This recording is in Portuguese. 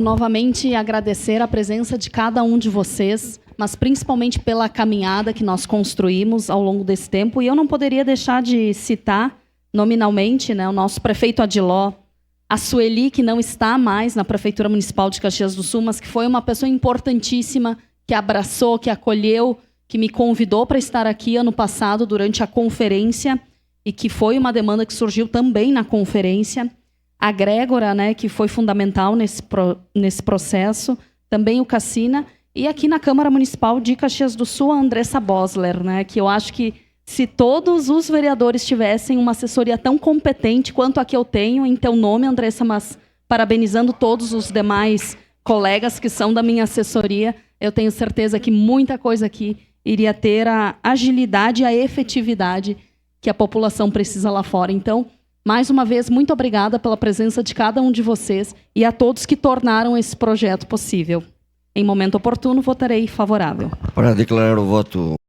Novamente agradecer a presença de cada um de vocês, mas principalmente pela caminhada que nós construímos ao longo desse tempo. E eu não poderia deixar de citar nominalmente, né, o nosso prefeito Adiló, a Sueli, que não está mais na Prefeitura Municipal de Caxias do Sul, mas que foi uma pessoa importantíssima, que abraçou, que acolheu, que me convidou para estar aqui ano passado durante a conferência e que foi uma demanda que surgiu também na conferência. A Grégora, né, que foi fundamental nesse processo, também o Cassina, e aqui na Câmara Municipal de Caxias do Sul, a Andressa Bosler, né, que eu acho que se todos os vereadores tivessem uma assessoria tão competente quanto a que eu tenho, em teu nome, Andressa, mas parabenizando todos os demais colegas que são da minha assessoria, eu tenho certeza que muita coisa aqui iria ter a agilidade e a efetividade que a população precisa lá fora. Então, mais uma vez, muito obrigada pela presença de cada um de vocês e a todos que tornaram esse projeto possível. Em momento oportuno, votarei favorável. Para declarar o voto